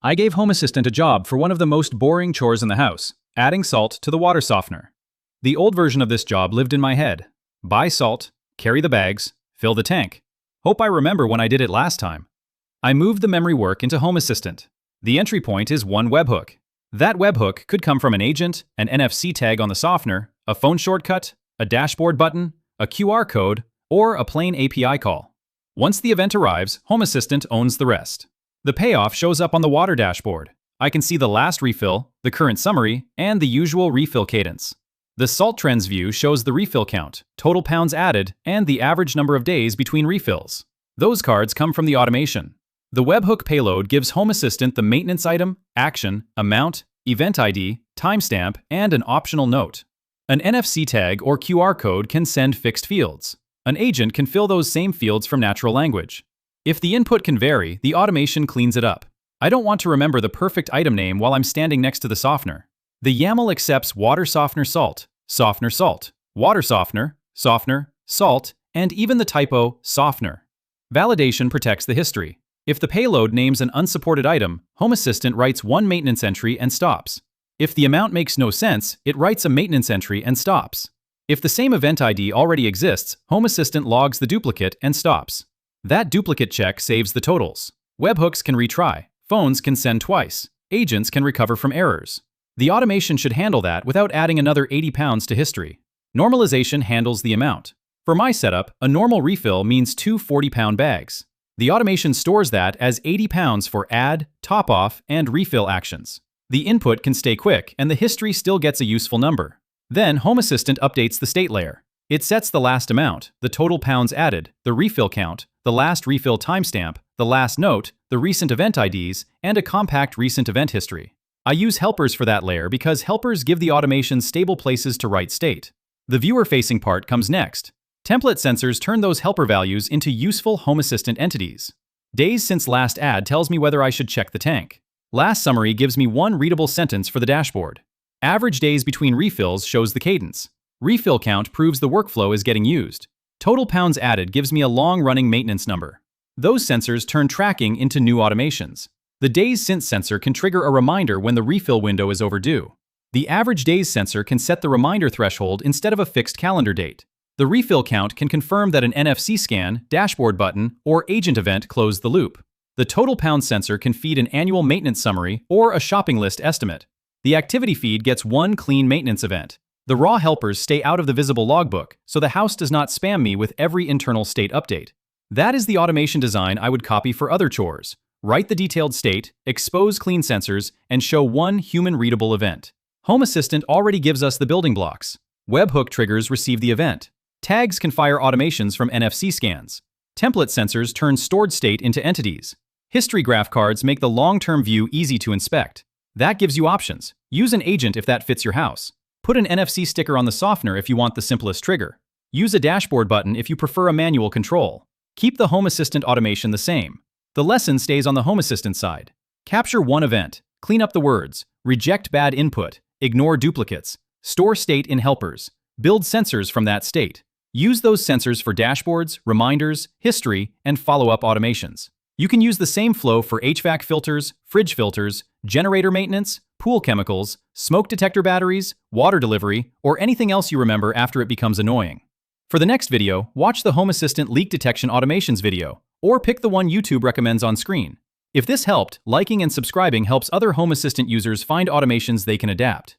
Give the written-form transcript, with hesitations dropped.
I gave Home Assistant a job for one of the most boring chores in the house, adding salt to the water softener. The old version of this job lived in my head. Buy salt, carry the bags, fill the tank. Hope I remember when I did it last time. I moved the memory work into Home Assistant. The entry point is one webhook. That webhook could come from an agent, an NFC tag on the softener, a phone shortcut, a dashboard button, a QR code, or a plain API call. Once the event arrives, Home Assistant owns the rest. The payoff shows up on the water dashboard. I can see the last refill, the current summary, and the usual refill cadence. The Salt Trends view shows the refill count, total pounds added, and the average number of days between refills. Those cards come from the automation. The webhook payload gives Home Assistant the maintenance item, action, amount, event ID, timestamp, and an optional note. An NFC tag or QR code can send fixed fields. An agent can fill those same fields from natural language. If the input can vary, the automation cleans it up. I don't want to remember the perfect item name while I'm standing next to the softener. The YAML accepts water softener salt, water softener, salt, and even the typo softener. Validation protects the history. If the payload names an unsupported item, Home Assistant writes one maintenance entry and stops. If the amount makes no sense, it writes a maintenance entry and stops. If the same event ID already exists, Home Assistant logs the duplicate and stops. That duplicate check saves the totals. Webhooks can retry, phones can send twice, agents can recover from errors. The automation should handle that without adding another 80 pounds to history. Normalization handles the amount. For my setup, a normal refill means two 40-pound bags. The automation stores that as 80 pounds for add, top off, and refill actions. The input can stay quick and the history still gets a useful number. Then Home Assistant updates the state layer. It sets the last amount, the total pounds added, the refill count, the last refill timestamp, the last note, the recent event IDs, and a compact recent event history. I use helpers for that layer because helpers give the automation stable places to write state. The viewer-facing part comes next. Template sensors turn those helper values into useful Home Assistant entities. Days since last add tells me whether I should check the tank. Last summary gives me one readable sentence for the dashboard. Average days between refills shows the cadence. Refill count proves the workflow is getting used. Total pounds added gives me a long-running maintenance number. Those sensors turn tracking into new automations. The days since sensor can trigger a reminder when the refill window is overdue. The average days sensor can set the reminder threshold instead of a fixed calendar date. The refill count can confirm that an NFC scan, dashboard button, or agent event closed the loop. The total pound sensor can feed an annual maintenance summary or a shopping list estimate. The activity feed gets one clean maintenance event. The raw helpers stay out of the visible logbook, so the house does not spam me with every internal state update. That is the automation design I would copy for other chores. Write the detailed state, expose clean sensors, and show one human-readable event. Home Assistant already gives us the building blocks. Webhook triggers receive the event. Tags can fire automations from NFC scans. Template sensors turn stored state into entities. History graph cards make the long-term view easy to inspect. That gives you options. Use an agent if that fits your house. Put an NFC sticker on the softener if you want the simplest trigger. Use a dashboard button if you prefer a manual control. Keep the Home Assistant automation the same. The lesson stays on the Home Assistant side. Capture one event, clean up the words, reject bad input, ignore duplicates, store state in helpers, build sensors from that state. Use those sensors for dashboards, reminders, history, and follow-up automations. You can use the same flow for HVAC filters, fridge filters, generator maintenance, pool chemicals, smoke detector batteries, water delivery, or anything else you remember after it becomes annoying. For the next video, watch the Home Assistant leak detection automations video, or pick the one YouTube recommends on screen. If this helped, liking and subscribing helps other Home Assistant users find automations they can adapt.